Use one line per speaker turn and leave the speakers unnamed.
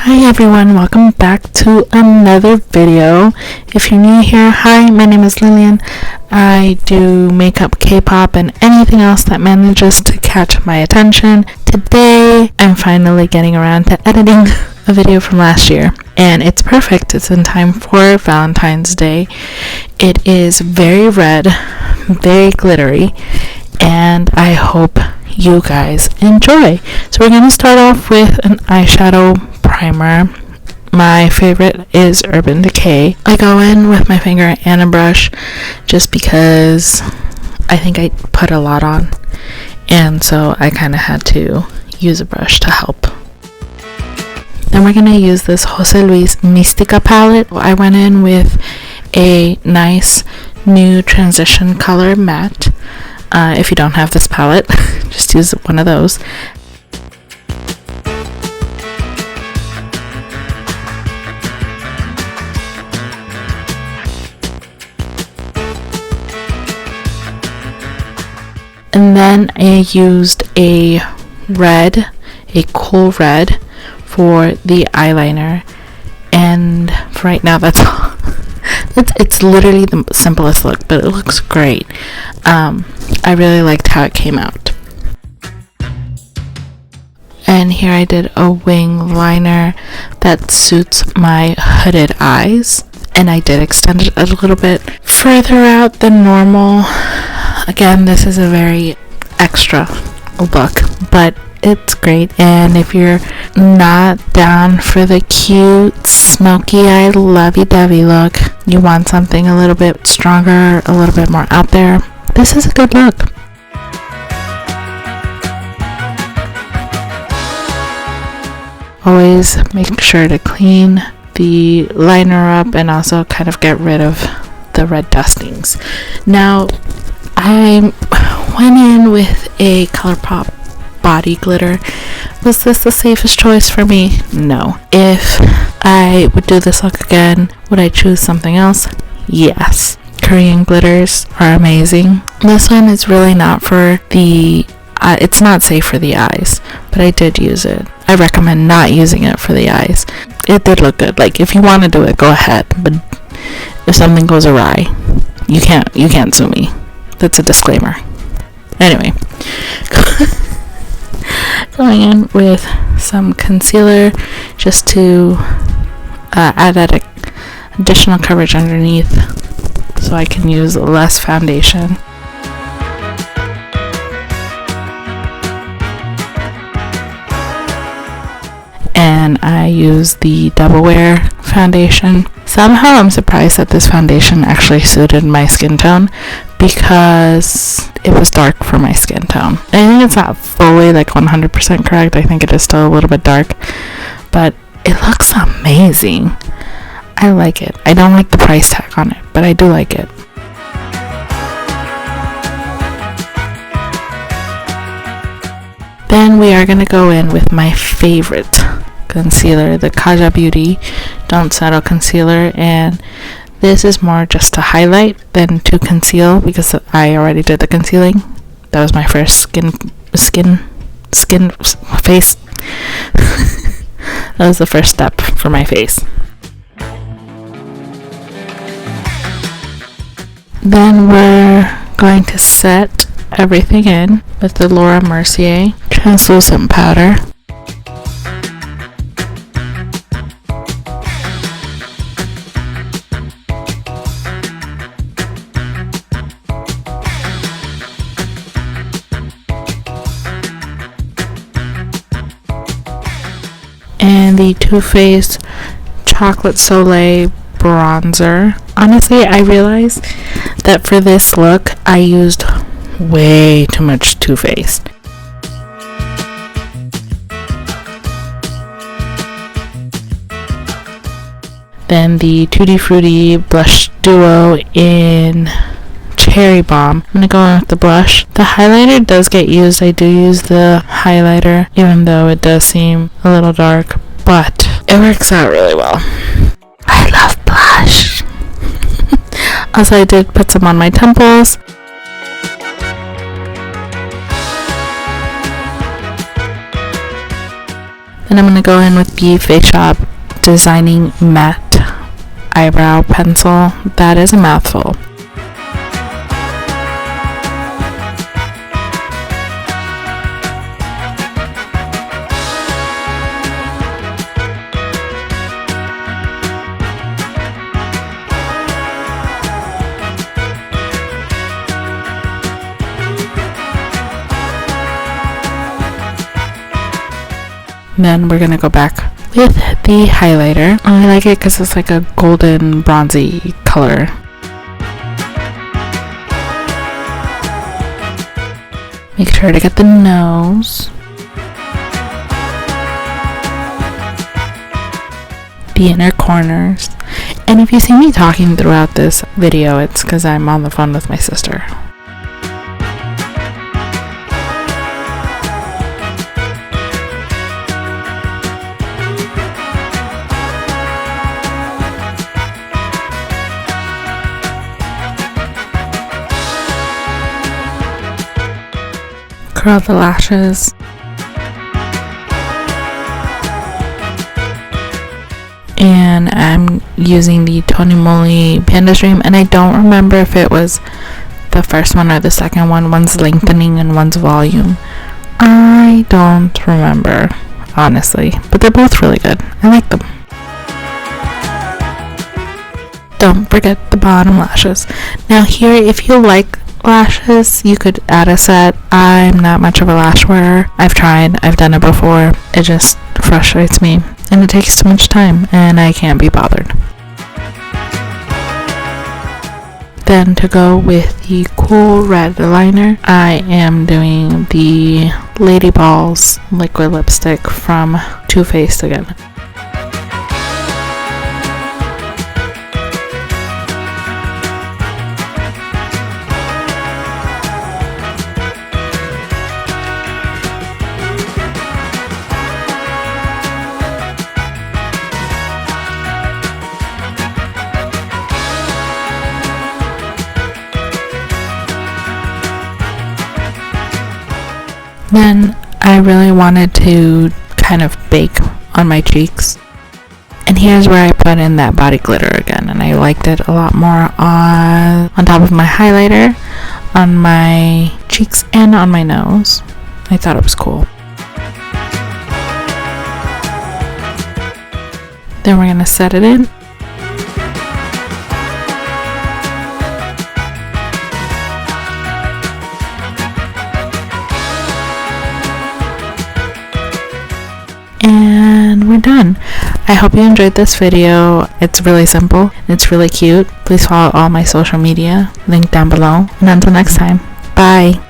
Hi everyone, welcome back to another video. If you're new here, hi, my name is Lillian. I do makeup, K-pop, and anything else that manages to catch my attention. Today, I'm finally getting around to editing a video from last year, and it's perfect. It's in time for Valentine's Day. It is very red, very glittery, and I hope you guys enjoy. So we're going to start off with an eyeshadow primer. My favorite is Urban Decay. I go in with my finger and a brush just because I think I put a lot on, and so I kind of had to use a brush to help. Then we're going to use this Jose Luis Mística palette. I went in with a nice new transition color matte. If you don't have this palette, just use one of those. And then I used a cool red for the eyeliner. And for right now, that's all. It's literally the simplest look, but it looks great. I really liked how it came out. And here I did a wing liner that suits my hooded eyes, and I did extend it a little bit further out than normal. Again, this is a very extra look, but it's great. And if you're not down for the cute, smoky eye, lovey-dovey look, you want something a little bit stronger, a little bit more out there, this is a good look. Always make sure to clean the liner up and also kind of get rid of the red dustings. Now, I went in with a ColourPop body glitter. Was this the safest choice for me? No. If I would do this look again, would I choose something else? Yes. Korean glitters are amazing. This one is really not for the it's not safe for the eyes, but I did use it. I recommend not using it for the eyes. It did look good. Like, if you want to do it, go ahead, but if something goes awry, you can't sue me. That's a disclaimer. Anyway, going in with some concealer just to add that additional coverage underneath so I can use less foundation. And I use the Double Wear foundation. Somehow I'm surprised that this foundation actually suited my skin tone, because it was dark for my skin tone. I think it's not fully like 100% correct. I think it is still a little bit dark, but it looks amazing. I like it. I don't like the price tag on it, but I do like it. Then we are going to go in with my favorite concealer, the Kaja Beauty Don't Settle Concealer, and this is more just to highlight than to conceal because I already did the concealing. That was my first face. That was the first step for my face. Then we're going to set everything in with the Laura Mercier translucent powder. And the Too Faced Chocolate Soleil bronzer. Honestly, I realized that for this look, I used way too much Too Faced. Then the Tutti Frutti Blush Duo in Cherry Bomb. I'm going to go in with the blush. The highlighter does get used. I do use the highlighter, even though it does seem a little dark, but it works out really well. I love blush. Also, I did put some on my temples. Then I'm going to go in with the Face Shop Designing Matte Eyebrow Pencil. That is a mouthful. Then we're going to go back with the highlighter. I like it because it's like a golden bronzy color. Make sure to get the nose, the inner corners. And if you see me talking throughout this video, it's because I'm on the phone with my sister. Curl the lashes. And I'm using the Tony Moly Panda Stream, and I don't remember if it was the first one or the second one. One's lengthening and one's volume. I don't remember, honestly, but they're both really good. I like them. Don't forget the bottom lashes. Now here, if you like lashes, you could add a set. I'm not much of a lash wearer. I've tried, I've done it before. It just frustrates me, and it takes too much time, and I can't be bothered. Then to go with the cool red liner, I am doing the Lady Balls liquid lipstick from Too Faced again. Then I really wanted to kind of bake on my cheeks, and here's where I put in that body glitter again, and I liked it a lot more on top of my highlighter, on my cheeks, and on my nose. I thought it was cool. Then we're going to set it in. And we're done. I hope you enjoyed this video. It's really simple. It's really cute. Please follow all my social media, link down below. And until next time, bye.